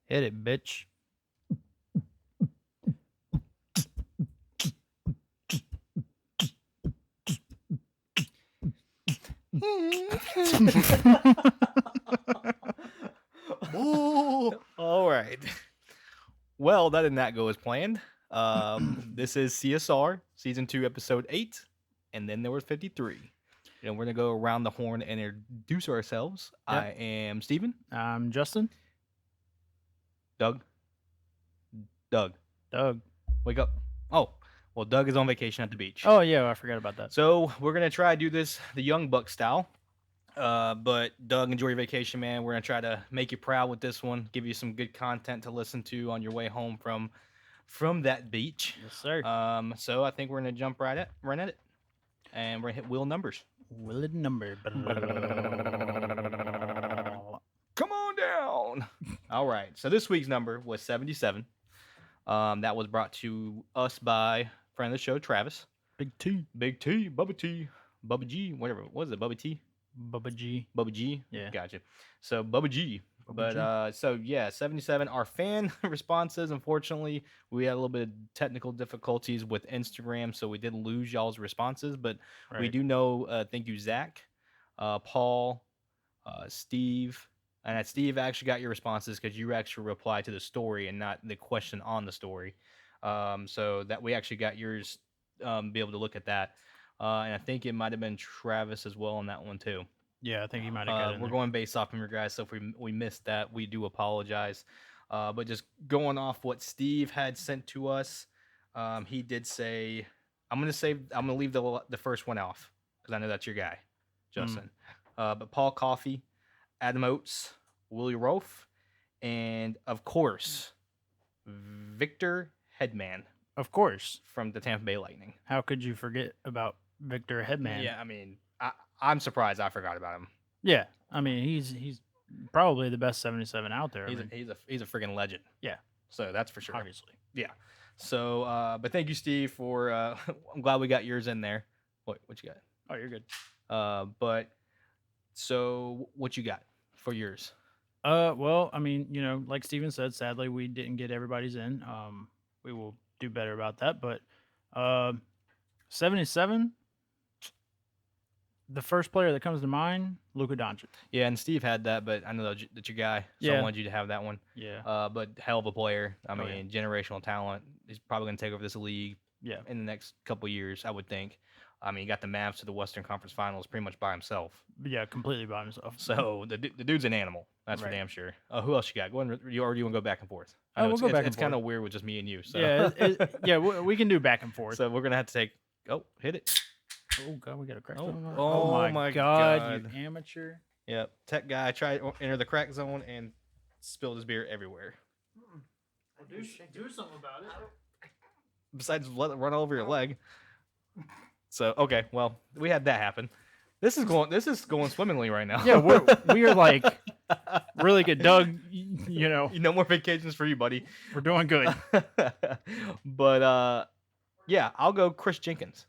Hit it, bitch. Ooh. All right. Well, that did not go as planned. This is CSR season 2, episode 8, and then there was 53. We're gonna go around the horn and introduce ourselves. Yep. I am Steven. Justin. Doug. Doug, Doug. wake up. Oh, well, Doug is on vacation at the beach. Oh yeah, I forgot about that. So we're gonna try to do this the young buck style. But Doug, enjoy your vacation, man. We're gonna try to make you proud with this one. Give you some good content to listen to on your way home from that beach. Yes, sir. So I think we're gonna jump right at it, and we're gonna hit wheel numbers. Willard number. Come on down. All right. So this week's number was 77. That was brought to us by friend of the show, Travis. Big T. Big T, Bubba G, whatever. What is it? Bubba T? Bubba G. Bubba G? Yeah. Gotcha. So Bubba G. Bubba G. So yeah, 77. Our fan responses, unfortunately, we had a little bit of technical difficulties with Instagram, so we did lose y'all's responses, but we Right. do know, thank you, Zach, Paul, Steve. And Steve actually got your responses because you actually replied to the story and not the question on the story. So that we actually got yours, be able to look at that. And I think it might have been Travis as well on that one too. Yeah, I think he might have got it. We're going based off from your guys, so if we missed that, we do apologize. But just going off what Steve had sent to us, he did say, I'm gonna leave the first one off because I know that's your guy, Justin. But Paul Coffey, Adam Oates, Willie Rolfe, and of course Victor Hedman Of course. from the Tampa Bay Lightning. How could you forget about Victor Hedman? Yeah, I mean, I'm surprised I forgot about him. Yeah. I mean, he's probably the best 77 out there. He's a freaking legend. Yeah. So that's for sure. Obviously. Yeah. So, but thank you, Steve, for. I'm glad we got yours in there. What you got? Oh, you're good. But so what you got for yours? Well, I mean, like Steven said, sadly we didn't get everybody's in. We will do better about that. But 77, the first player that comes to mind, Luka Doncic. Yeah, and Steve had that, but I know that's your guy, so I Yeah. wanted you to have that one. Yeah. But hell of a player. I Oh, mean, generational talent. He's probably going to take over this league Yeah. in the next couple years, I would think. I mean, he got the Mavs to the Western Conference Finals pretty much by himself. Yeah, completely by himself. So the dude's an animal. That's for Right. damn sure. Who else you got? Go ahead. You already want to go back and forth? I know We'll go back and it's kind of forth. weird with just me and you. So. Yeah, we can do back and forth. So we're gonna have to take. Oh, hit it. Oh god, we got a crack. Oh my god, you amateur! Yep. Tech guy tried to enter the crack zone and spilled his beer everywhere. Do something about it. Besides, let it run over your leg. So okay, well, we had that happen. This is going swimmingly right now. Yeah, we are like really good, Doug. No more vacations for you, buddy. We're doing good. But yeah, I'll go Chris Jenkins.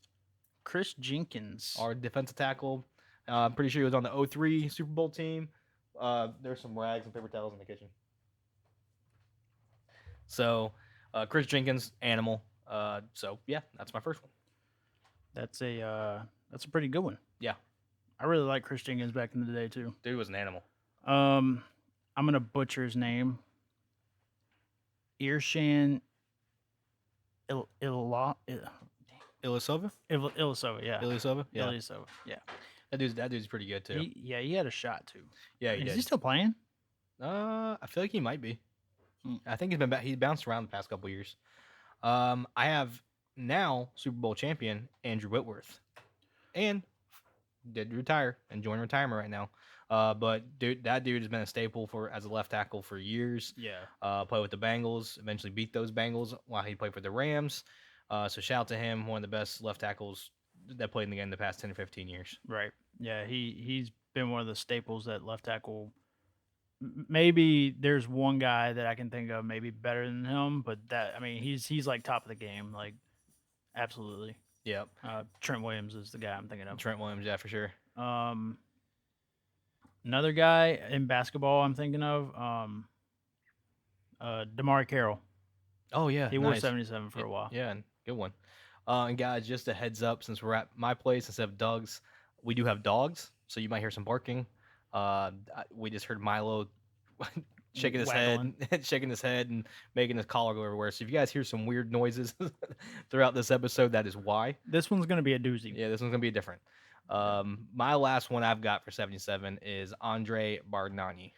Chris Jenkins, our defensive tackle. I'm pretty sure he was on the 03 Super Bowl team. There's some rags and paper towels in the kitchen. So, Chris Jenkins, animal. So yeah, that's my first one. That's a pretty good one. Yeah, I really like Chris Jenkins back in the day too. Dude was an animal. I'm gonna butcher his name. Irshan Ilyasova? Ilyasova, yeah. Ilyasova? Yeah. Ilyasova, yeah. That dude's pretty good too. He had a shot too. Yeah, he Is did. he still playing? I feel like he might be. I think he's bounced around the past couple years. I have now Super Bowl champion Andrew Whitworth, and did retire, enjoying retirement right now. But that dude has been a staple as a left tackle for years. Yeah. Played with the Bengals, eventually beat those Bengals while he played for the Rams. So shout out to him, one of the best left tackles that played in the game the past 10 or 15 years. Right. Yeah, he's been one of the staples at left tackle. Maybe there's one guy that I can think of maybe better than him, but he's like top of the game, like absolutely. Yep. Trent Williams is the guy I'm thinking of. Trent Williams, yeah, for sure. Another guy in basketball I'm thinking of. Damari Carroll. Oh yeah, He wore nice. 77 for a while. Yeah, good one. And guys, just a heads up, since we're at my place instead of Doug's, we do have dogs, so you might hear some barking. We just heard Milo shaking his head, Waggling. shaking his head, and making his collar go everywhere. So if you guys hear some weird noises throughout this episode, that is why. This one's gonna be a doozy. Yeah, this one's gonna be different. Yeah. My last one I've got for 77 is Andre Bargnani.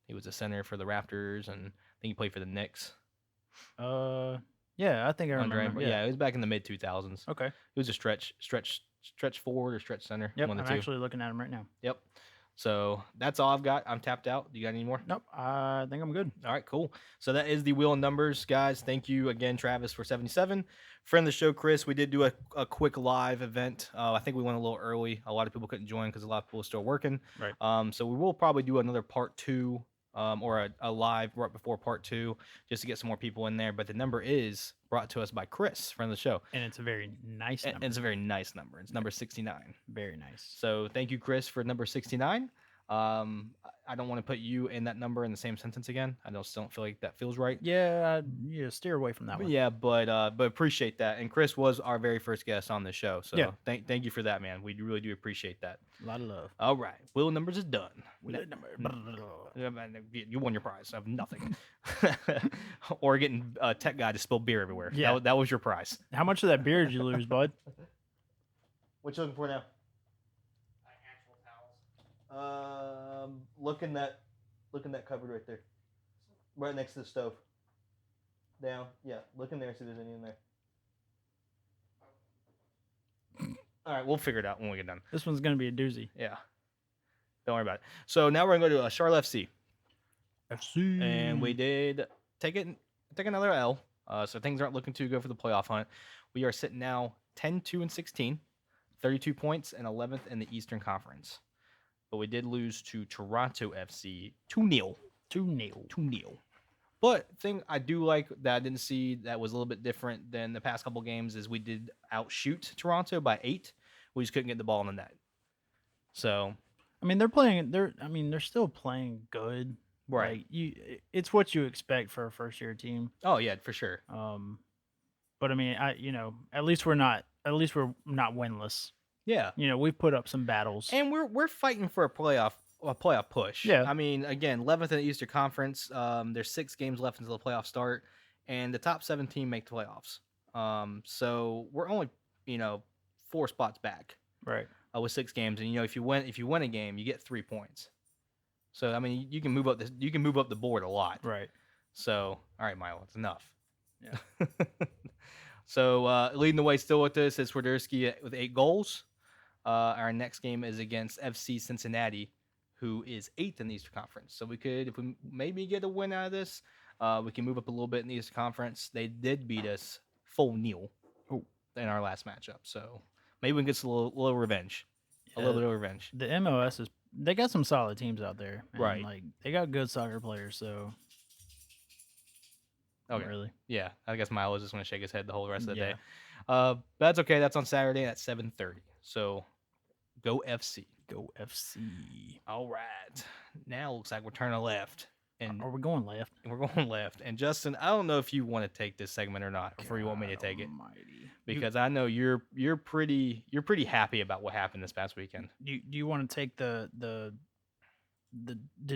He was a center for the Raptors, and I think he played for the Knicks. Yeah, I think I Andre, remember. yeah, it was back in the mid 2000s. Okay. He was a stretch forward or stretch center. Yep. One of I'm the two. actually looking at him right now. Yep. So that's all I've got. I'm tapped out. Do you got any more? Nope. I think I'm good. All right, cool. So that is the wheel and numbers, guys. Thank you again, Travis, for 77. Friend of the show, Chris. We did do a quick live event. I think we went a little early. A lot of people couldn't join because a lot of people are still working. Right. So we will probably do another part two, or a live right before part two, just to get some more people in there. But the number is brought to us by Chris, friend of the show. And it's a very nice And number. it's a very nice number. It's number 69. Very nice. So thank you, Chris, for number 69. I don't want to put you and that number in the same sentence again. I still don't feel like that feels right. Yeah, steer away from that But one. yeah, but appreciate that. And Chris was our very first guest on the show, so Yeah. thank you for that, man. We really do appreciate that. A lot of love. All right, wheel numbers is done. Number. You won your prize of nothing, or getting a tech guy to spill beer everywhere. Yeah. That was your prize. How much of that beer did you lose, bud? What you looking for now? Look in that cupboard right there, right next to the stove. Down, yeah. Look in there, see if there's any in there. All right, we'll figure it out when we get done. This one's gonna be a doozy. Yeah, don't worry about it. So now we're gonna go to Charlotte FC, FC. and we did take another L. So things aren't looking too good for the playoff hunt. We are sitting now 10-2-16, 32 points, and 11th in the Eastern Conference. But we did lose to Toronto FC 2-0. 2-0. 2-0. But thing I do like that I didn't see that was a little bit different than the past couple games is we did outshoot Toronto by 8. We just couldn't get the ball in the net. So I mean, they're still playing good. right. Like, it's what you expect for a first year team. Oh yeah, for sure. But I mean, at least we're not winless. Yeah. We've put up some battles. And we're fighting for a playoff push. Yeah. I mean, again, 11th in the Eastern Conference. There's 6 games left until the playoffs start, and the top 17 make the playoffs. So we're only 4 spots back. Right. With 6 games, and if you win a game, you get 3 points. So I mean, you can move up the board a lot. Right. So all right, Milo, it's enough. Yeah. So leading the way still with this is Swiderski with 8 goals. Our next game is against FC Cincinnati, who is 8th in the Eastern Conference. So if we maybe get a win out of this, we can move up a little bit in the Eastern Conference. They did beat us 4-0 in our last matchup. So maybe we can get a little revenge. A little bit of revenge. The MLS they got some solid teams out there. Man. Right. Like, they got good soccer players, so. Okay. Really? Yeah. I guess Milo's just going to shake his head the whole rest of the Yeah. day. But that's okay. That's on Saturday at 7:30. So go FC. Go FC. All right. Now it looks like we're turning left. And Are we going left? we're going left. And Justin, I don't know if you want to take this segment or not, or you want me to take it, Almighty. because I know you're pretty happy about what happened this past weekend. Do you want to take the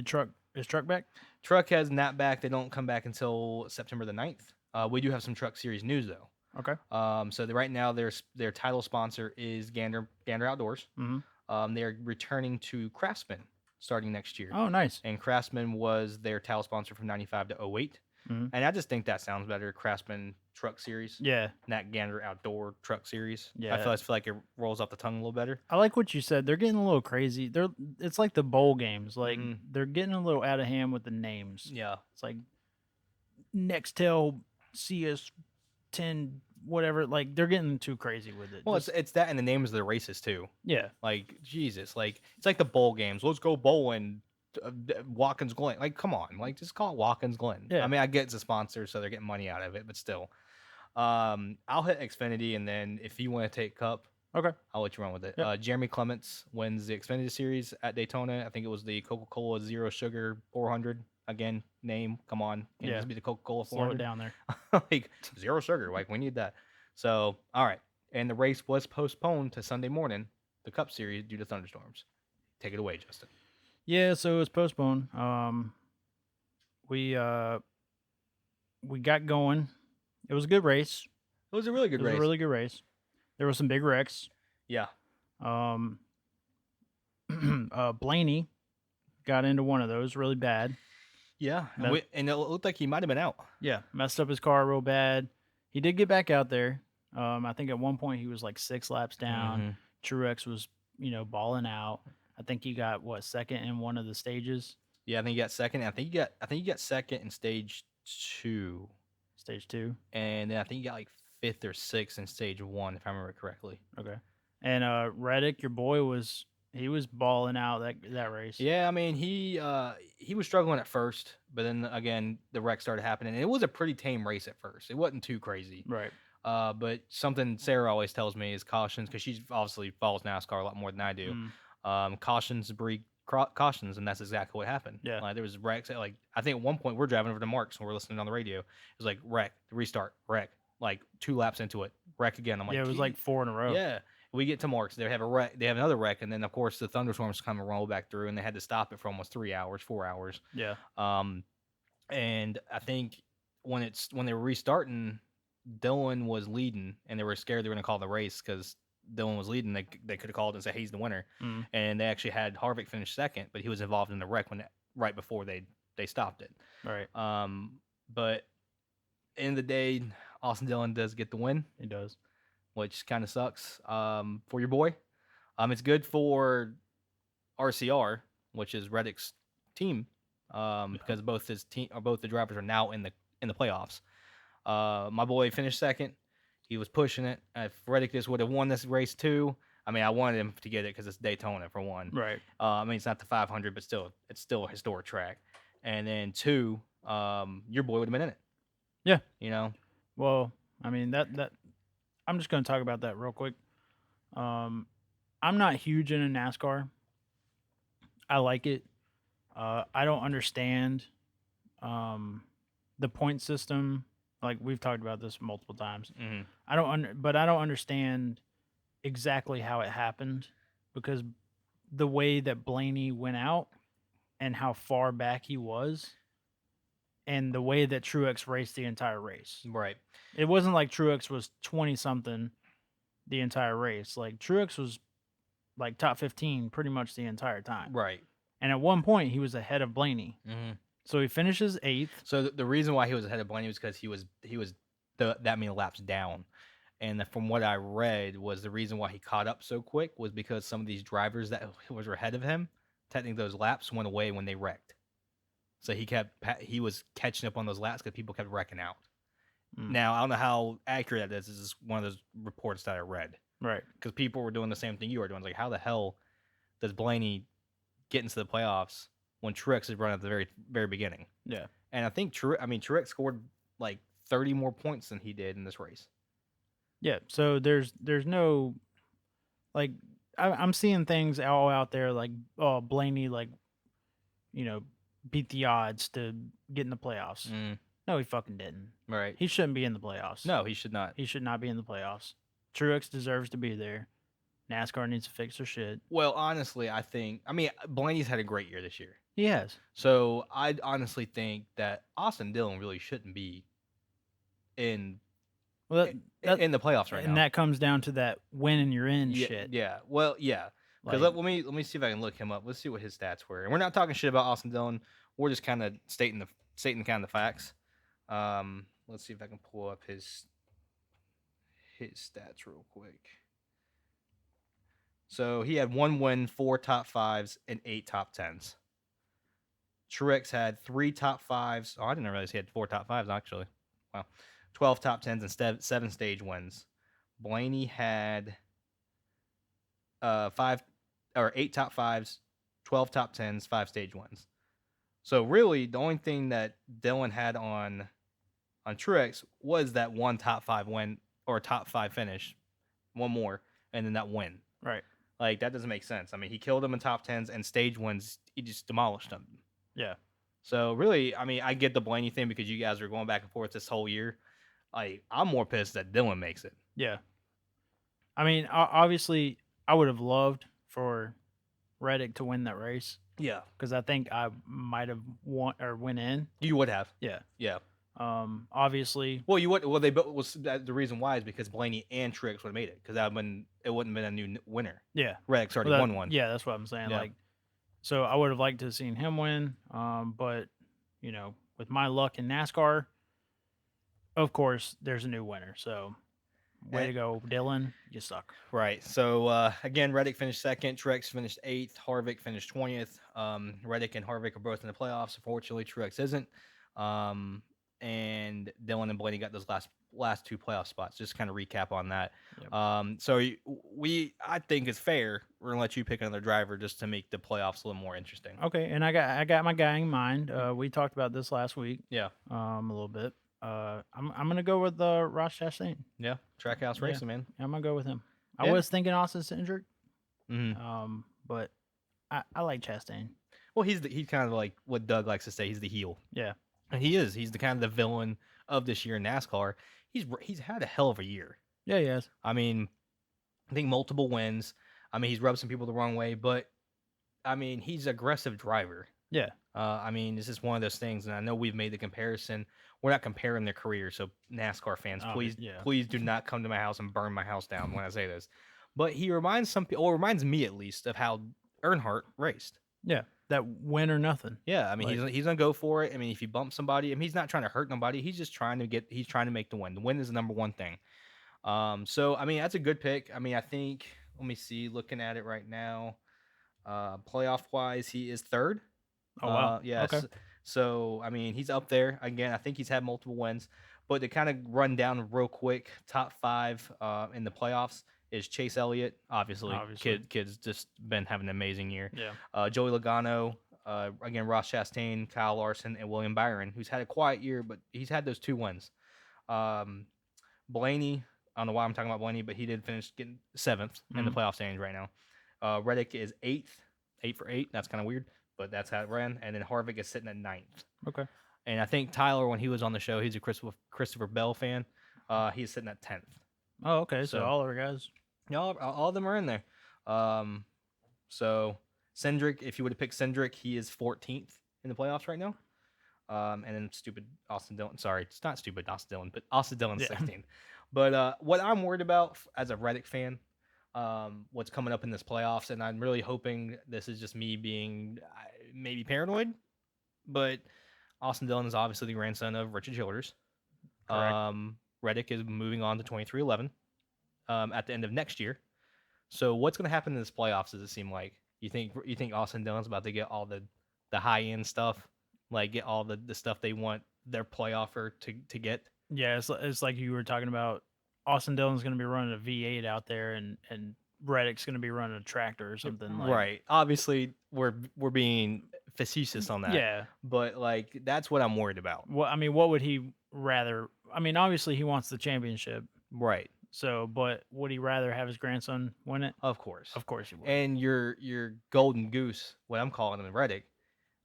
truck? Is truck back? Truck has not back. They don't come back until September the 9th. We do have some Truck Series news though. Okay. So right now their title sponsor is Gander Outdoors. Mm-hmm. They're returning to Craftsman starting next year. Oh, nice. And Craftsman was their title sponsor from 95 to 08. Mm-hmm. And I just think that sounds better. Craftsman Truck Series. Yeah. Not Gander Outdoor Truck Series. Yeah. I feel like it rolls off the tongue a little better. I like what you said. They're getting a little crazy. It's like the bowl games. Like, they're getting a little out of hand with the names. Yeah. It's like Nextel CS10 whatever. Like, they're getting too crazy with it. Well, it's that and the names of the races too. Yeah. Like, Jesus. Like, it's like the bowl games. Let's go bowling. Watkins Glen. Like, come on. Like, just call it Watkins Glen. Yeah. I mean, I get it's a sponsor, so they're getting money out of it, but still. I'll hit Xfinity, and then if you want to take Cup, Okay. I'll let you run with it. Yep. Jeremy Clements wins the Xfinity Series at Daytona. I think it was the Coca-Cola Zero Sugar 400. Again, name, come on, can't Yeah. just be the Coca-Cola Slow it 400. down there. Like zero sugar, like we need that. So, all right, and the race was postponed to Sunday morning, the Cup Series, due to thunderstorms. Take it away, Justin. Yeah, so it was postponed. We we got going. It was a good race. It was a really It good was a race. really good race. There were some big wrecks. Yeah, Um, Blaney got into one of those really bad. yeah, and Me- it looked like he might have been out. yeah, messed up his car real bad. He did get back out there. I think at one point he was like 6 laps down. Mm-hmm. Truex was, balling out. I think he got what, second in one of the stages, Yeah, I think he got second. I think he got second in stage two, stage two. and then I think he got like fifth or sixth in stage one, if I remember correctly. Okay. And Reddick, your boy, was balling out that race. Yeah, I mean he was struggling at first, but then again the wreck started happening. And it was a pretty tame race at first. It wasn't too crazy. Right. But something Sarah always tells me is cautions, because she obviously follows NASCAR a lot more than I do. Mm, Cautions breed cautions, and that's exactly what happened. yeah. Like there was wrecks. Like I think at one point we're driving over to Marks and we're listening on the radio. It was like wreck, restart, wreck. Like 2 laps into it, wreck again. I'm like, Yeah, it was like 4 in a row. yeah. We get to Marks, they have a wreck. They have another wreck, and then of course the thunderstorms come and roll back through, and they had to stop it for almost 3 hours, 4 hours. Yeah. Um, and I think when they were restarting, Dylan was leading, and they were scared they were going to call the race because Dylan was leading. They could have called and said he's the winner, Mm, and they actually had Harvick finish second, but he was involved in the wreck right before they stopped it. right. But in the day, Austin Dillon does get the win, He does. which kind of sucks for your boy. It's good for RCR, which is Reddick's team, because both the drivers are now in the playoffs. My boy finished second. He was pushing it. If Reddick just would have won this race too, I mean, I wanted him to get it because it's Daytona for one. Right. I mean, it's not the 500, but still, it's still a historic track. And then two, your boy would have been in it. Yeah. You know. Well, I mean that I'm just going to talk about that real quick. I'm not huge into NASCAR. I like it. I don't understand the point system. Like we've talked about this multiple times. Mm-hmm. But I don't understand exactly how it happened, because the way that Blaney went out and how far back he was, and the way that Truex raced the entire race. Right. It wasn't like Truex was 20 something the entire race. Like Truex was like top 15 pretty much the entire time. Right. And at one point he was ahead of Blaney. Mm-hmm. So he finishes 8th. So the reason why he was ahead of Blaney was because he was that many laps down. And from what I read, was the reason why he caught up so quick was because some of these drivers that were ahead of him, technically those laps went away when they wrecked. So he was catching up on those laps because people kept wrecking out. Mm. Now I don't know how accurate that is. This is one of those reports that I read, Right. because people were doing the same thing you were doing. It's like, how the hell does Blaney get into the playoffs when Truex is running at the very very beginning? Yeah. And I think Truex scored like 30 more points than he did in this race. Yeah. So there's no, like, I'm seeing things all out there like, oh, Blaney, like, beat the odds to get in the playoffs. No, he fucking didn't. Right. He shouldn't be in the playoffs. No, he should not. He should not be in the playoffs. Truex deserves to be there. NASCAR needs to fix their shit. Well, honestly, Blaney's had a great year this year. He has. So I honestly think that Austin Dillon really shouldn't be in Well, in the playoffs right and now. that comes down to that win and you're in Yeah, shit. yeah. Well, yeah. Because Like, let me see if I can look him up. Let's see what his stats were. And we're not talking shit about Austin Dillon. We're just kind of stating kind of the facts. Let's see if I can pull up his stats real quick. So he had 1 win, 4 top 5s, and 8 top 10s. Truex had 3 top 5s. Oh, I didn't realize he had 4 top 5s, actually. Wow. 12 top 10s and 7 stage wins. Blaney had 8 top 5s, 12 top 10s, 5 stage wins. So really, the only thing that Dillon had on Truex was that 1 top 5 win or top 5 finish, one more, and then that win. Right. Like that doesn't make sense. I mean, he killed them in top tens and stage wins. He just demolished them. Yeah. So really, I mean, I get the Blaney thing because you guys are going back and forth this whole year. Like I'm more pissed that Dylan makes it. Yeah. I mean, obviously, I would have loved for Reddick to win that race Yeah, because I think I might have won or went in. you would have. Yeah. Yeah. Obviously, Well, you would. Well, they both was that the reason why is because Blaney and Trix would have made it because that been it wouldn't have been a new winner. yeah. Reddick's already Well, that won one. yeah, that's what I'm saying. Yeah. Like, so I would have liked to have seen him win. But with my luck in NASCAR, of course, there's a new winner. So, way And, to go, Dylan. You suck. right. So again, Reddick finished second. Truex finished eighth. Harvick finished 20th. Reddick and Harvick are both in the playoffs. Unfortunately, Truex isn't. Um, and Dylan and Blaney got those last two playoff spots. Just kind of recap on that. Yep. So I think it's fair. We're gonna let you pick another driver just to make the playoffs a little more interesting. Okay, and I got my guy in mind. We talked about this last week. Yeah. A little bit. I'm gonna go with Ross Chastain. Yeah. Trackhouse Yeah. racing, man. I'm gonna go with him. I Yeah. was thinking Austin Cindric, Mm-hmm. but I like Chastain. Well, he's kind of like what Doug likes to say. He's the heel. Yeah. And he is. He's the kind of the villain of this year in NASCAR. He's had a hell of a year. Yeah, he has. I mean, I think multiple wins. I mean, he's rubbed some people the wrong way, but I mean, he's an aggressive driver. Yeah. I mean, this is one of those things, and I know we've made the comparison. We're not comparing their career, so NASCAR fans, Yeah. please do not come to my house and burn my house down when I say this. But he reminds some people, or reminds me at least, of how Earnhardt raced. Yeah. That win or nothing. Yeah, I mean, Like- he's gonna go for it. I mean, if you bump somebody, I mean, he's not trying to hurt nobody. He's just trying to he's trying to make the win. The win is the number one thing. So I mean, that's a good pick. I mean, I think let me see, looking at it right now, playoff wise, he is third. Oh wow. Yes. Okay. So I mean, he's up there again. I think he's had multiple wins, but to kind of run down real quick, top five in the playoffs is Chase Elliott. Obviously. Kid's just been having an amazing year. Yeah. Joey Logano, again Ross Chastain, Kyle Larson, and William Byron, who's had a quiet year, but he's had those two wins. Blaney, I don't know why I'm talking about Blaney, but he did finish getting seventh in the playoff standings right now. Reddick is eighth, 8 for 8. That's kind of weird, but that's how it ran. And then Harvick is sitting at ninth. Okay. And I think Tyler, when he was on the show, he's a Christopher Bell fan. He's sitting at 10th. Oh, okay. So So- all our guys. Yeah, all of them are in there. So Cindric, if you would have picked Cindric, he is 14th in the playoffs right now. And then stupid Austin Dillon. Sorry, it's not stupid Austin Dillon, but Austin Dillon's Yeah. 16th. But what I'm worried about as a Reddick fan, what's coming up in this playoffs, and I'm really hoping this is just me being maybe paranoid, but Austin Dillon is obviously the grandson of Richard Childers. Correct. Reddick is moving on to 2311 at the end of next year. So what's going to happen in this playoffs? Does it seem like you think Austin Dillon's about to get all the high end stuff, like get all the stuff they want their playoffer to get? Yeah, it's like you were talking about. Austin Dillon's going to be running a V8 out there, and Reddick's going to be running a tractor or something. Like, Right. Obviously, we're being facetious on that. Yeah. But like that's what I'm worried about. What I mean, what would he rather? I mean, obviously he wants the championship. Right. So, but would he rather have his grandson win it? Of course. Of course he would. And your golden goose, what I'm calling him in Reddick,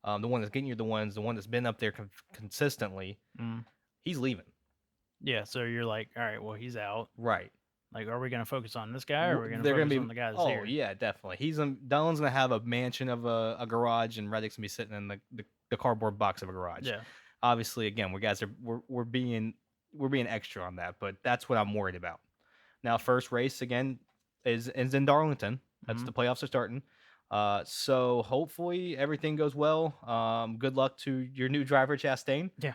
the one that's getting you the one that's been up there consistently, he's leaving. Yeah. So you're like, all right, well, he's out. Right. Like, are we going to focus on this guy, or are we going to They're focus gonna be on the guy that's oh here? yeah, definitely. Dillon's gonna have a mansion of a garage, and Reddick's gonna be sitting in the cardboard box of a garage. Yeah. Obviously, again, we're being extra on that, but that's what I'm worried about. Now, first race again is in Darlington. That's the playoffs are starting. So hopefully everything goes well. Good luck to your new driver Chastain. Yeah.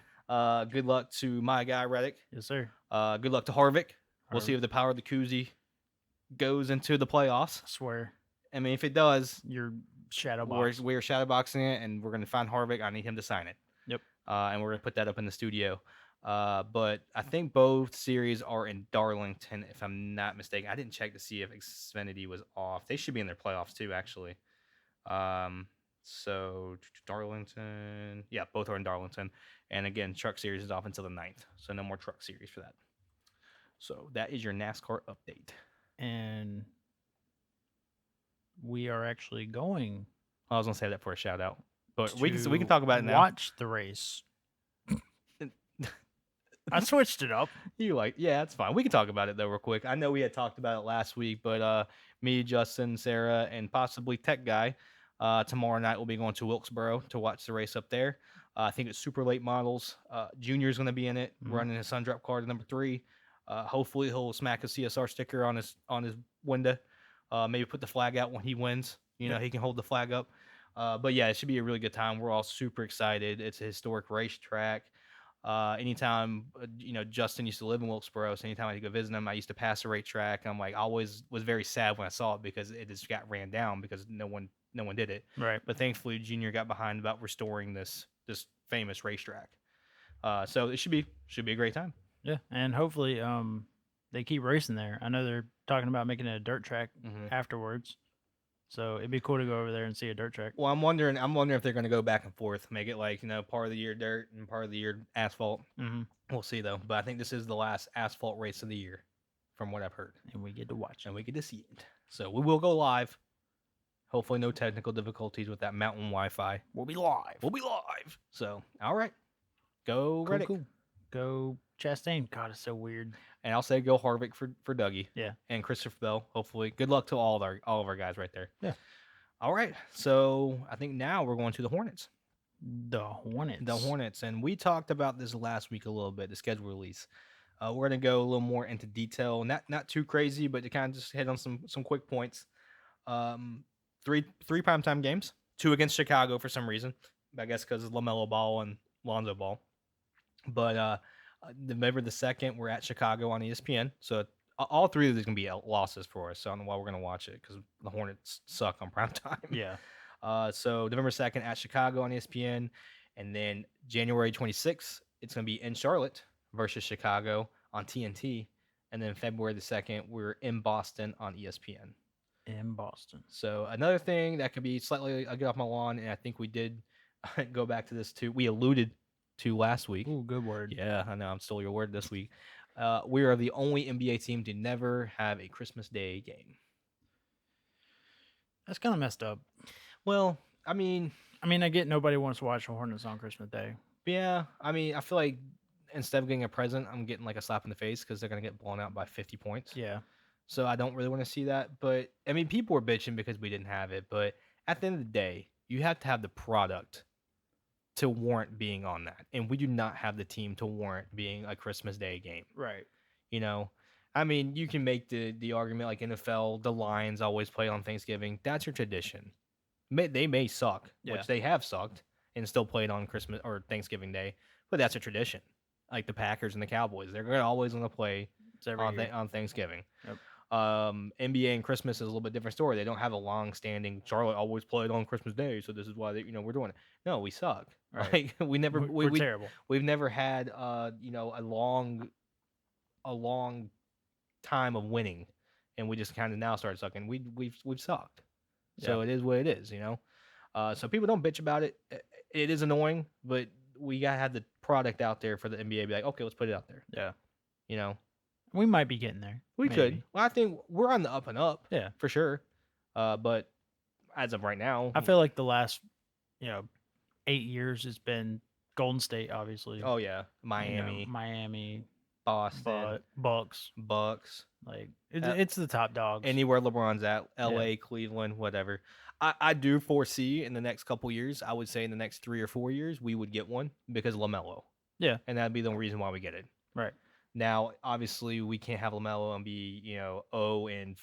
Good luck to my guy Reddick. Yes, sir. Good luck to Harvick. We'll see if the power of the koozie goes into the playoffs. I swear. I mean, if it does, You're shadow box. we're shadowboxing it, and we're going to find Harvick. I need him to sign it. Yep. And we're going to put that up in the studio. But I think both series are in Darlington, if I'm not mistaken. I didn't check to see if Xfinity was off. They should be in their playoffs too, actually. So Darlington, yeah, both are in Darlington. And again, Truck Series is off until the 9th, so no more Truck Series for that. So that is your NASCAR update. And we are actually going I was gonna say that for a shout out, but we can to talk about it now. watch the race. I switched it up. You like, yeah, that's fine. We can talk about it though, real quick. I know we had talked about it last week, but me, Justin, Sarah, and possibly Tech Guy, tomorrow night we'll be going to Wilkesboro to watch the race up there. I think it's super late models. Junior's going to be in it, Mhm. running his sun drop card number 3. Hopefully he'll smack a CSR sticker on his window. Maybe put the flag out when he wins. Yep. He can hold the flag up. But yeah, it should be a really good time. We're all super excited. It's a historic racetrack. Anytime Justin used to live in Wilkesboro, so anytime I go visit him, I used to pass the racetrack. I'm like, I always was very sad when I saw it because it just got ran down because no one did it. Right. But thankfully, Junior got behind about restoring this famous racetrack. So it should be a great time. Yeah, and hopefully, they keep racing there. I know they're talking about making it a dirt track Hmm. afterwards, so it'd be cool to go over there and see a dirt track. Well, I'm wondering if they're going to go back and forth, make it like part of the year dirt and part of the year asphalt. Hmm. We'll see though. But I think this is the last asphalt race of the year, from what I've heard, And we get to watch and it. we get to see it. So we will go live. Hopefully, no technical difficulties with that mountain Wi-Fi. We'll be live. We'll be live. So, all right, go Cool, Reddick, cool. Go Chastain. God, it's so weird. and I'll say go Harvick for Dougie. Yeah. And Christopher Bell. Hopefully, good luck to all of our guys right there. Yeah. All right, so I think now we're going to the Hornets. The Hornets. The Hornets, and we talked about this last week a little bit. The schedule release. We're gonna go a little more into detail, not too crazy, but to kind of just hit on some quick points. Um, three primetime games, 2 against Chicago for some reason. I guess because of LaMelo Ball and Lonzo Ball. But November the 2nd, we're at Chicago on ESPN. So all 3 of these can be losses for us. So I don't know why we're gonna watch it because the Hornets suck on prime time. Yeah. So November 2nd at Chicago on ESPN, and then January 26th, it's gonna be in Charlotte versus Chicago on TNT, and then February the 2nd, we're in Boston on ESPN. In Boston. So another thing that could be slightly I'll get off my lawn, and I think we did go back to this too. We alluded to last week. Ooh, good word. Yeah, I know I'm still your word this week. We are the only NBA team to never have a Christmas Day game. That's kind of messed up. Well, I mean, I get nobody wants to watch the Hornets on Christmas Day. yeah, I mean, I feel like instead of getting a present, I'm getting like a slap in the face because they're gonna get blown out by 50 points. Yeah. So I don't really want to see that. But I mean, people were bitching because we didn't have it. But at the end of the day, you have to have the product to warrant being on that, and we do not have the team to warrant being a Christmas Day game. Right. I mean, you can make the argument like NFL, the Lions always play on Thanksgiving. That's your tradition. They may suck, Yeah. which they have sucked, and still played on Christmas or Thanksgiving Day, but that's a tradition. Like the Packers and the Cowboys, they're gonna always want to play It's every year. on Thanksgiving. Yep. NBA and Christmas is a little bit different story. They don't have a long-standing. Charlotte always played on Christmas Day, so this is why we're doing it. No, we suck. Right. Like we never We're terrible. we've never had a long time of winning, and we just kind of now started sucking. We've sucked, so Yeah. it is what it is. So people don't bitch about it. It is annoying, but we gotta have the product out there for the NBA. Be like, okay, let's put it out there. Yeah. You know, We might be getting there. we could. Maybe. Well, I think we're on the up and up. Yeah. For sure. But as of right now, I feel like the last, 8 years has been Golden State, obviously. oh yeah, You know, Miami, Miami, Boston, Bucks. Bucks, Like Uh, it's the top dogs. anywhere LeBron's at, LA, Cleveland, whatever. I do foresee in the next couple years, I would say in the next 3 or 4 years, we would get one because LaMelo. Yeah. And that'd be the reason why we get it. Right. Now, obviously, we can't have LaMelo and be, 0 and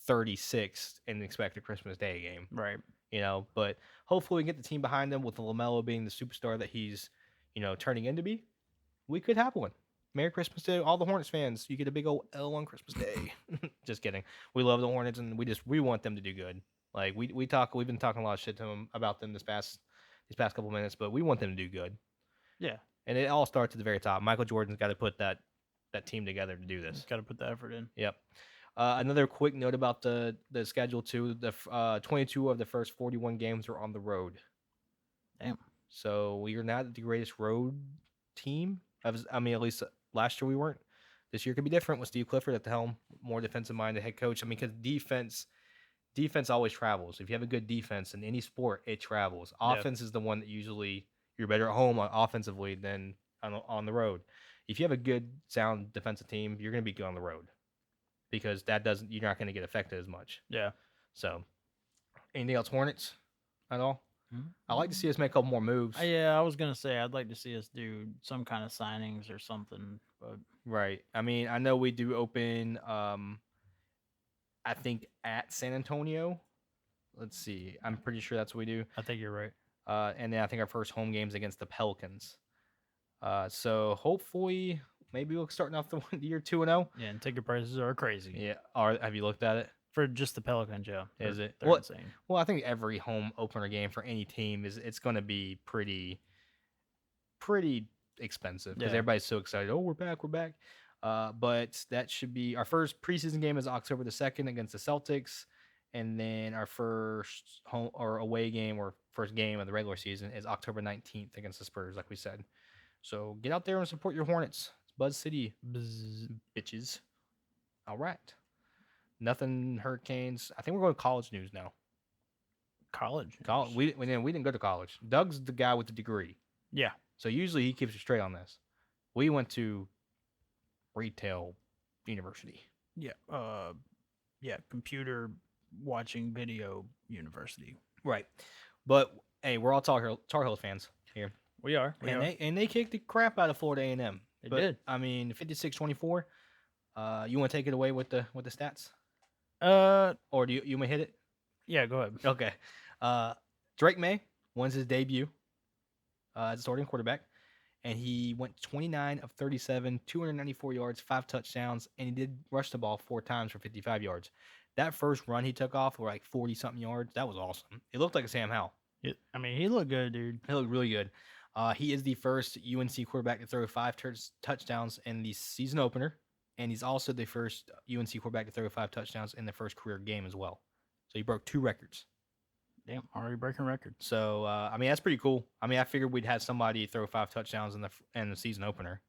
36 and expect a Christmas Day game. Right. But hopefully we get the team behind him with LaMelo being the superstar that he's, turning into be. We could have one. Merry Christmas to all the Hornets fans. You get a big old L on Christmas Day. Just kidding. We love the Hornets and we want them to do good. Like we've been talking a lot of shit to them about them these past couple minutes, but we want them to do good. Yeah. And it all starts at the very top. Michael Jordan's got to put that team together to do this. Got to put the effort in. Yep. Another quick note about the schedule too. The 22 of the first 41 games are on the road. Damn. So we are not the greatest road team. At least last year we weren't. This year could be different with Steve Clifford at the helm, more defensive minded head coach. Because defense always travels. If you have a good defense in any sport, it travels. Yeah. Offense is the one that usually you're better at home offensively than on the road. If you have a good, sound defensive team, you're going to be good on the road because that doesn't you're not going to get affected as much. Yeah. So, anything else, Hornets at all? I like to Mhm. see us make a couple more moves. Yeah, I was gonna say I'd like to see us do some kind of signings or something, but Right. I mean, I know we do open. I think at San Antonio. Let's see. I'm pretty sure that's what we do. I think you're right. And then I think our first home game's against the Pelicans. So hopefully, maybe we'll starting off the year 2-0. Yeah, and ticket prices are crazy. Yeah. Or have you looked at it? For just the Pelicans, yeah. Is it? They're insane. Well, I think every home opener game for any team it's going to be pretty expensive because Yeah. everybody's so excited. Oh, we're back, we're back. But that should be our first preseason game is October the 2nd against the Celtics, and then our first home or away game or first game of the regular season is October 19th against the Spurs, like we said. So get out there and support your Hornets. It's Buzz City, Bzz. bitches. All right. Nothing Hurricanes. I think we're going to college news now. College. College. We didn't go to college. Doug's the guy with the degree. Yeah. So usually he keeps it straight on this. We went to retail university. Yeah. Yeah. Computer watching video university. Right. But hey, we're all Tar Heels fans here. We are. And they kicked the crap out of Florida A&M. They But, did. I mean, 56-24. You want to take it away with the stats? Or do you want to hit it? Yeah, go ahead. Okay. Drake May wins his debut as a starting quarterback, and he went 29 of 37, 294 yards, 5 touchdowns, and he did rush the ball 4 times for 55 yards. That first run he took off were like 40-something yards. That was awesome. It looked like a Sam Howell. I mean, he looked good, dude. He looked really good. He is the first UNC quarterback to throw 5 touchdowns in the season opener, and he's also the first UNC quarterback to throw 5 touchdowns in the first career game as well. So he broke 2 records. Damn, already breaking records. So I mean that's pretty cool. I mean I figured we'd have somebody throw 5 touchdowns in the season opener,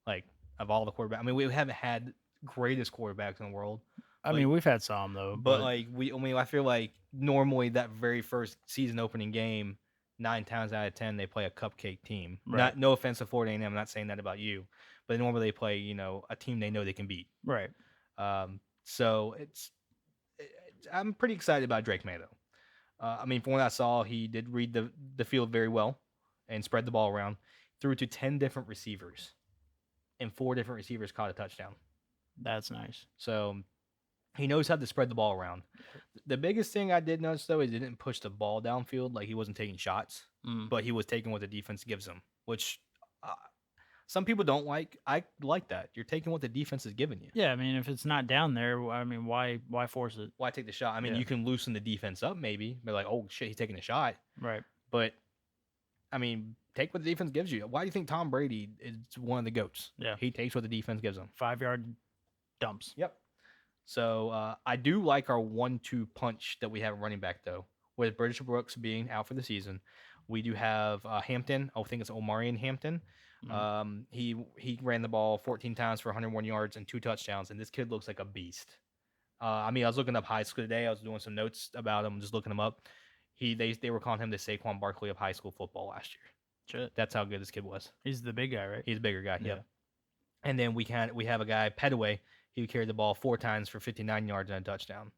like of all the quarterbacks. I mean we haven't had greatest quarterbacks in the world. I mean, we've had some though, but like I feel like normally that very first season opening game, 9 times out of 10 they play a cupcake team. Right. No offense to Florida A&M, I'm not saying that about you, but normally they play a team they know they can beat. right. So I'm pretty excited about Drake May though. I mean, from what I saw, he did read the field very well and spread the ball around. Threw to 10 different receivers, and 4 different receivers caught a touchdown. That's nice. So he knows how to spread the ball around. The biggest thing I did notice, though, is he didn't push the ball downfield. Like, he wasn't taking shots, but he was taking what the defense gives him, which some people don't like. I like that. You're taking what the defense is giving you. Yeah, I mean, if it's not down there, I mean, why force it? Why take the shot? I mean, Yeah. you can loosen the defense up maybe. But like, oh, shit, he's taking a shot. Right. But, I mean, take what the defense gives you. Why do you think Tom Brady is one of the GOATs? Yeah. He takes what the defense gives him. 5-yard dumps. Yep. So I do like our 1-2 punch that we have running back, though. With British Brooks being out for the season, we do have Hampton. I think it's Omarion Hampton. He ran the ball 14 times for 101 yards and 2 touchdowns, and this kid looks like a beast. I mean, I was looking up high school today. I was doing some notes about him, just looking him up. They were calling him the Saquon Barkley of high school football last year. Shit. That's how good this kid was. He's the big guy, right? He's a bigger guy. Yeah. Yeah. And then we have a guy Petaway. He carried the ball 4 times for 59 yards and a touchdown.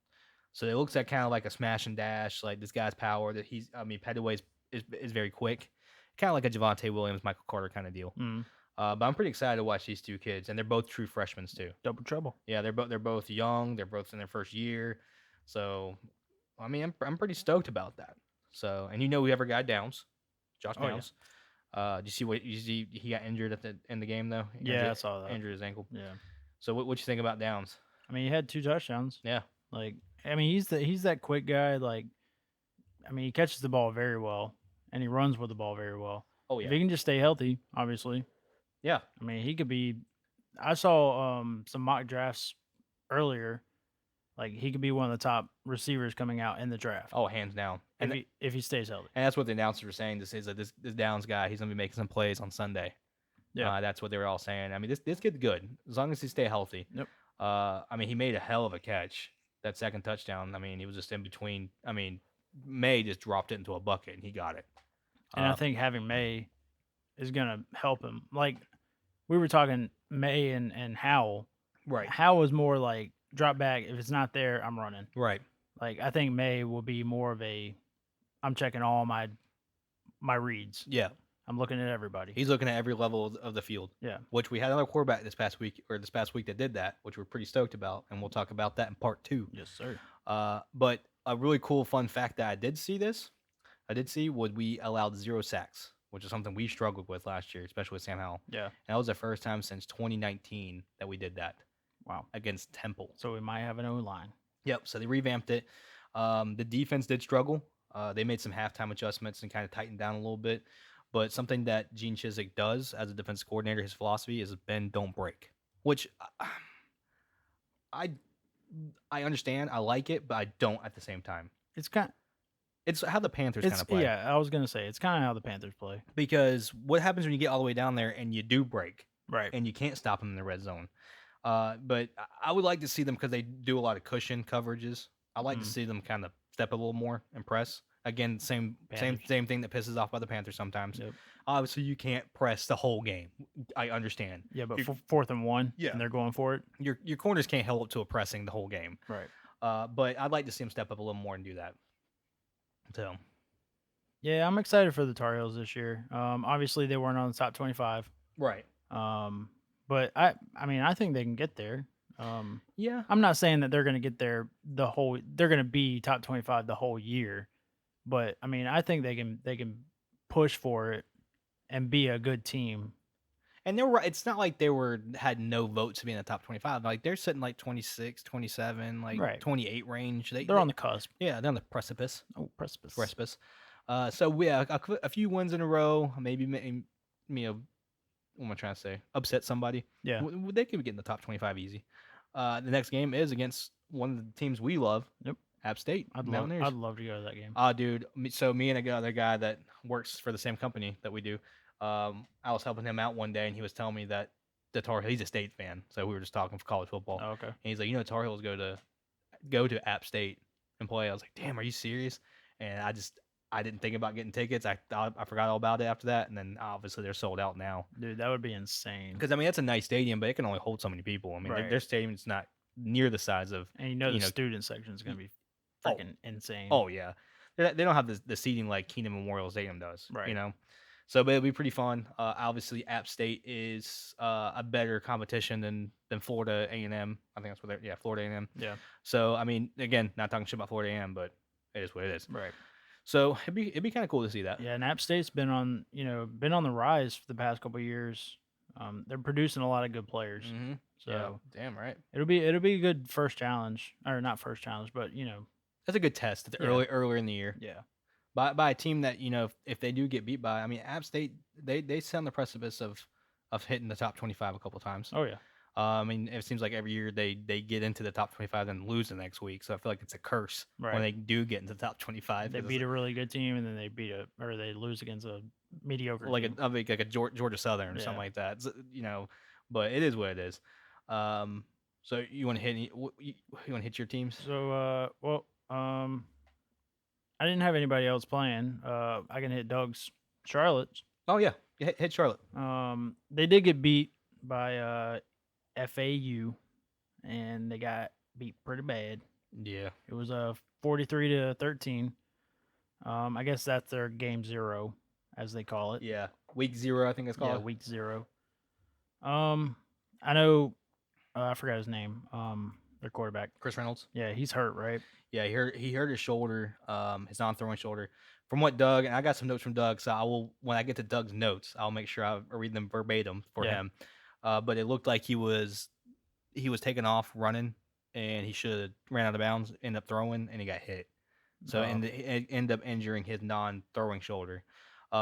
So it looks like kind of like a smash and dash. Like this guy's power that Petaway is very quick, kind of like a Javonte Williams, Michael Carter kind of deal. But I'm pretty excited to watch these 2 kids, and they're both true freshmen too. Double trouble. Yeah, they're both young. They're both in their first year. So, I mean, I'm pretty stoked about that. So, and we have our guy Downs, Josh Oh, yeah. Downs. Do you see he got injured at the end of the game though? Yeah, I saw that. Injured his ankle. Yeah. So what you think about Downs? I mean, he had 2 touchdowns. Yeah. Like, I mean, he's that quick guy. Like, I mean, he catches the ball very well, and he runs with the ball very well. Oh If yeah. he can just stay healthy, obviously. Yeah. I mean, he could be. I saw some mock drafts earlier. Like, he could be one of the top receivers coming out in the draft. Oh, hands down. if he stays healthy. And that's what the announcers were saying. This Downs guy, he's gonna be making some plays on Sunday. Yeah. That's what they were all saying. I mean, this kid's good as long as he stay healthy. Yep. I mean, he made a hell of a catch that second touchdown, I mean, he was just in between. I mean, May just dropped it into a bucket and he got it. And I Uh, think having May is gonna help him. Like we were talking May and Howell. right, Howell is more like drop back. If it's not there, I'm running. right. Like I think May will be more of a I'm checking all my reads. Yeah, I'm looking at everybody. he's looking at every level of the field, Yeah. which we had another quarterback this past week that did that, which we're pretty stoked about, and we'll talk about that in part two. Yes, sir. But a really cool fun fact that I did see would we allowed 0 sacks, which is something we struggled with last year, especially with Sam Howell. Yeah. And that was the first time since 2019 that we did that Wow. against Temple. So we might have an O line. Yep. So they revamped it. The defense did struggle. They made some halftime adjustments and kind of tightened down a little bit. But something that Gene Chizik does as a defense coordinator, his philosophy is bend, don't break, which I I understand. I like it, but I don't at the same time. It's kind. It's how the Panthers kind It's of play. yeah. I was gonna say it's kind of how the Panthers play. Because what happens when you get all the way down there and you do break Right. and you can't stop them in the red zone? But I would like to see them because they do a lot of cushion coverages. I like to see them kind of step a little more and press. Again, Panthers. same thing that pisses off by the Panthers sometimes. Yep. Obviously, you can't press the whole game. I understand. Yeah, but Your- 4th and 1, Yeah. and they're going for it. Your corners can't hold up to a pressing the whole game. Right. But I'd like to see them step up a little more and do that. So Yeah, I'm excited for the Tar Heels this year. Obviously they weren't on the top 25. right, But I mean, I think they can get there. yeah. I'm not saying that they're going to get there they're going to be top 25 the whole year, but I mean, I think they can push for it and be a good team. And they were. It's not like they had no votes to be in the top 25. Like they're sitting like 26, 27, like Right. 28 range. They're on the cusp. yeah, they're on the precipice. Oh, precipice. Precipice. So yeah, a few wins in a row. Maybe what am I trying to say? Upset somebody. Yeah. They could get in the top 25 easy. The next game is against one of the teams we love. Yep. App State. I'd Mountaineers. love to go to that game. Dude. So me and another guy that works for the same company that we do. I was helping him out one day, and he was telling me that the Tar Heels, he's a State fan, so we were just talking for college football. Oh, okay. And he's like, Tar Heels go to App State and play. I was like, damn, are you serious? And I didn't think about getting tickets. I forgot all about it after that, and then obviously they're sold out now. Dude, that would be insane. Because I mean, that's a nice stadium, but it can only hold so many people. I mean, Right. their stadium's not near the size of. And the student section is going to be freaking insane. Oh yeah, they don't have the seating like Keenan Memorial Stadium does. Right. So but it'll be pretty fun. Obviously, App State is a better competition than Florida A&M. I think that's what they're Florida A&M. Yeah. So I mean, again, not talking shit about Florida A&M, but it is what it is. Right. So it'd be kind of cool to see that. Yeah, and App State's been on the rise for the past couple of years. They're producing a lot of good players. Mm-hmm. So damn right. it'll be a good first challenge, or not first challenge, but That's a good test. It's earlier in the year. Yeah. By a team that if they do get beat by, I mean App State they sit on the precipice of hitting the top 25 a couple times. Oh yeah. I mean it seems like every year they get into the top 25 and lose the next week. So I feel like it's a curse when they do get into the top 25. They beat a really good team and then they lose against a mediocre like team. a Georgia Southern or something like that. But it is what it is. So you want to hit your teams? So I didn't have anybody else playing. I can hit Doug's Charlotte. Oh yeah, hit Charlotte. They did get beat by FAU, and they got beat pretty bad. Yeah, it was 43-13. I guess that's their game 0, as they call it. Yeah, week 0, I think it's called. Yeah, week 0. I know. I forgot his name. Their quarterback, Chris Reynolds. Yeah, he's hurt, right? Yeah, he hurt his shoulder, his non-throwing shoulder. From what Doug, and I got some notes from Doug, so I will, when I get to Doug's notes, I'll make sure I read them verbatim for him. But it looked like he was taking off running, and he should have ran out of bounds, ended up throwing, and he got hit. So it ended up injuring his non-throwing shoulder.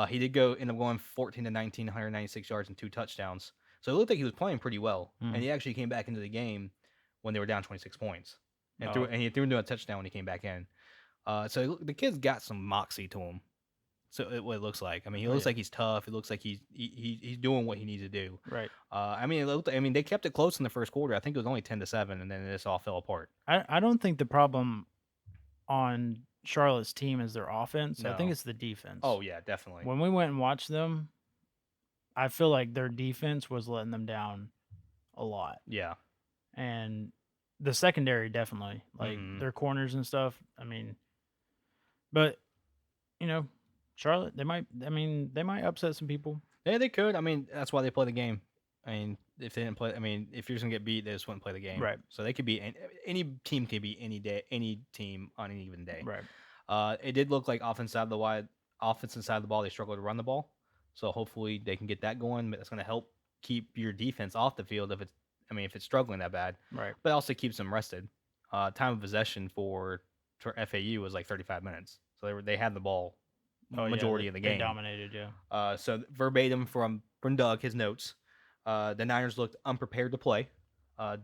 He did end up going 14-19, 196 yards and 2 touchdowns. So it looked like he was playing pretty well, and he actually came back into the game when they were down 26 points. And he threw into a touchdown when he came back in. So the kid's got some moxie to him. So what it looks like. I mean, he Oh looks yeah, like he's tough. It looks like he's doing what he needs to do. right. I mean, I mean, they kept it close in the first quarter. I think it was only 10-7, and then this all fell apart. I don't think the problem on Charlotte's team is their offense. I think No. it's the defense. Oh yeah, definitely. When we went and watched them, I feel like their defense was letting them down a lot. Yeah. And the secondary definitely, like Hmm. their corners and stuff. I mean, but you know, Charlotte, they might upset some people. Yeah, they could. I mean, that's why they play the game. I mean, if they didn't play, I mean, if you're just gonna get beat, they just wouldn't play the game. Right. So they could be any team can be any day, any team on any given day. Right. It did look like offense inside the ball, they struggled to run the ball. So hopefully they can get that going. But that's going to help keep your defense off the field if it's struggling that bad. Right. But it also keeps them rested. Time of possession for FAU was like 35 minutes. So they had the ball Oh yeah, majority of the they game. dominated. Yeah. So verbatim from Doug, his notes, the Niners looked unprepared to play.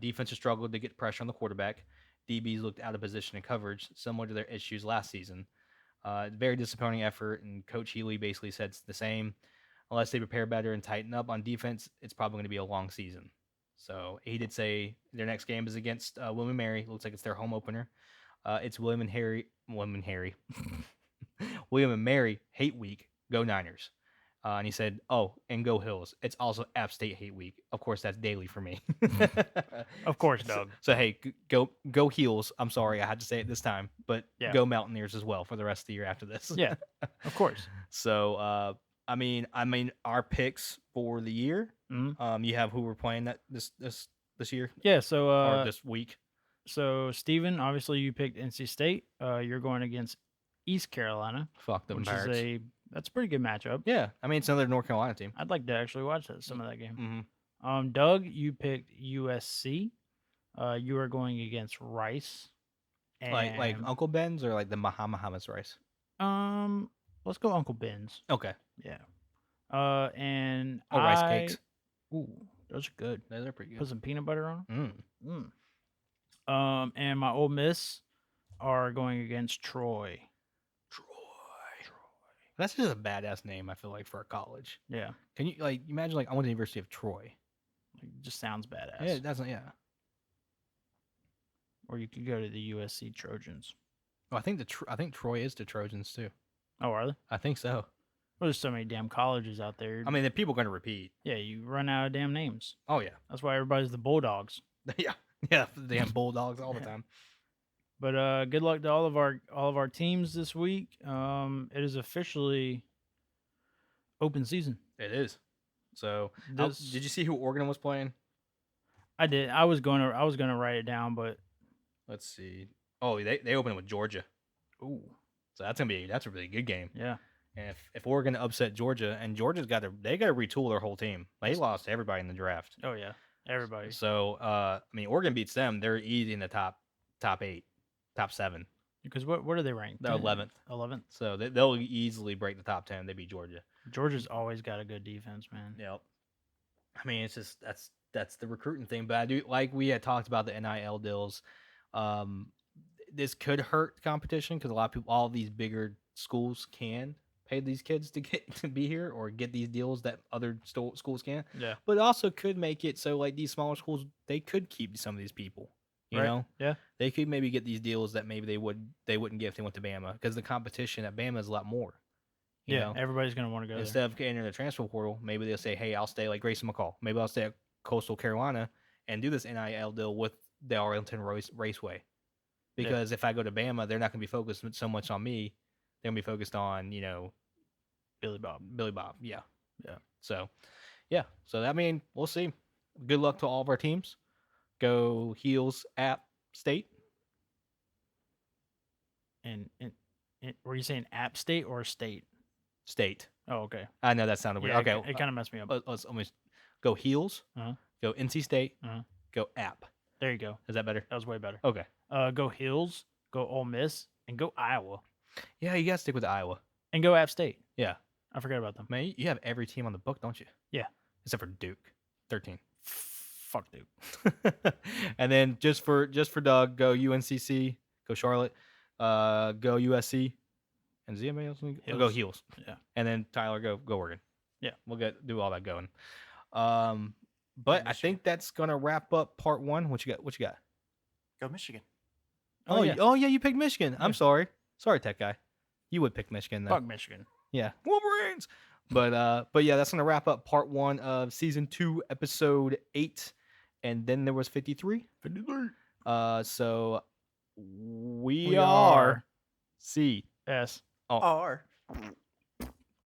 Defenses struggled to get pressure on the quarterback. DBs looked out of position in coverage, similar to their issues last season. Very disappointing effort, and Coach Healy basically said the same. Unless they prepare better and tighten up on defense, it's probably going to be a long season. So he did say their next game is against William and Mary. Looks like it's their home opener. It's William and Harry, William and Mary hate week. Go Niners. And he said, "Oh, and go Hills. It's also App State hate week. Of course, that's daily for me." Of course, so, Doug. so hey, go Heels. I'm sorry, I had to say it this time, but Yeah. go Mountaineers as well for the rest of the year after this. Yeah. Of course. So, I mean, our picks for the year. Mhm. You have who we're playing that this year Yeah. So or this week. so Steven, obviously you picked NC State. You're going against East Carolina, Fuck them which Pirates. is that's a pretty good matchup. Yeah, I mean it's another North Carolina team. I'd like to actually watch some of that game. Mm-hmm. Doug, you picked USC. You are going against Rice. And Like Uncle Ben's or like the Muhammad's rice. let's go Uncle Ben's. Okay. Yeah. And Rice cakes. Ooh, those are good. Those are pretty good. Put some peanut butter on them. Mm. And my Ole Miss are going against Troy. That's just a badass name. I feel like for a college. Yeah. Can you imagine I went to the University of Troy? It just sounds badass. Yeah, it doesn't. Yeah. Or you could go to the USC Trojans. Oh, I think Troy is the Trojans too. Oh, are they? I think so. Well, there's so many damn colleges out there. I mean, the people are going to repeat. Yeah, you run out of damn names. Oh yeah. That's why everybody's the Bulldogs. Yeah. Yeah. The damn Bulldogs all the time. But good luck to all of our teams this week. It is officially open season. It is. So, did you see who Oregon was playing? I did. I was gonna write it down, but Let's see. Oh, they opened with Georgia. ooh, So that's a really good game. yeah, And if Oregon upset Georgia, and Georgia's got to retool their whole team. They lost everybody in the draft. oh yeah, everybody. So I mean, Oregon beats them. They're easy in the top 8, top 7. Because what are they ranked? They're 11th. 11th. So they'll easily break the top 10. They beat Georgia. Georgia's always got a good defense, man. Yep. I mean, it's just that's the recruiting thing. But I do like we had talked about the NIL deals. This could hurt competition because a lot of people, all these bigger schools can pay these kids to get to be here or get these deals that other schools can't. Yeah. But it also could make it so like these smaller schools, they could keep some of these people. You Right. know, Yeah. they could maybe get these deals that maybe they wouldn't get if they went to Bama because the competition at Bama is a lot more. You Yeah. know? Everybody's gonna want to go there. Instead of entering the transfer portal, maybe they'll say, "Hey, I'll stay like Grayson McCall. Maybe I'll stay at Coastal Carolina and do this NIL deal with the Arlington Raceway." Because if I go to Bama, they're not going to be focused so much on me. They're going to be focused on Billy Bob. Yeah. Yeah. So, yeah. So I mean, we'll see. Good luck to all of our teams. Go Heels, App State. And were you saying App State or State? State. Oh, okay. I know that sounded weird. Yeah, Okay. it kind of messed me up. Let's almost go Heels. Uh-huh. Go NC State. Uh-huh. Go App. There you go. Is that better? That was way better. Okay. Go Hills, go Ole Miss, and go Iowa, Yeah, you got to stick with Iowa. and go App State. Yeah. I forgot about them. Man, you have every team on the book, don't you? Yeah. Except for Duke. 13. Fuck Duke. And then just for Doug, go UNCC, go Charlotte, go USC, And does anybody else go Heels. Heels? Yeah. And then Tyler go Oregon. Yeah. We'll do all that going. Michigan. But I think that's gonna wrap up part one. What you got? What you got? Go Michigan. Oh yeah, you picked Michigan. I'm Yeah. sorry, tech guy. You would pick Michigan then. Fuck Michigan. Yeah, Wolverines. But yeah, that's gonna wrap up part one of season 2, episode 8, and then there was 53. 53. So we We are are C. S. R.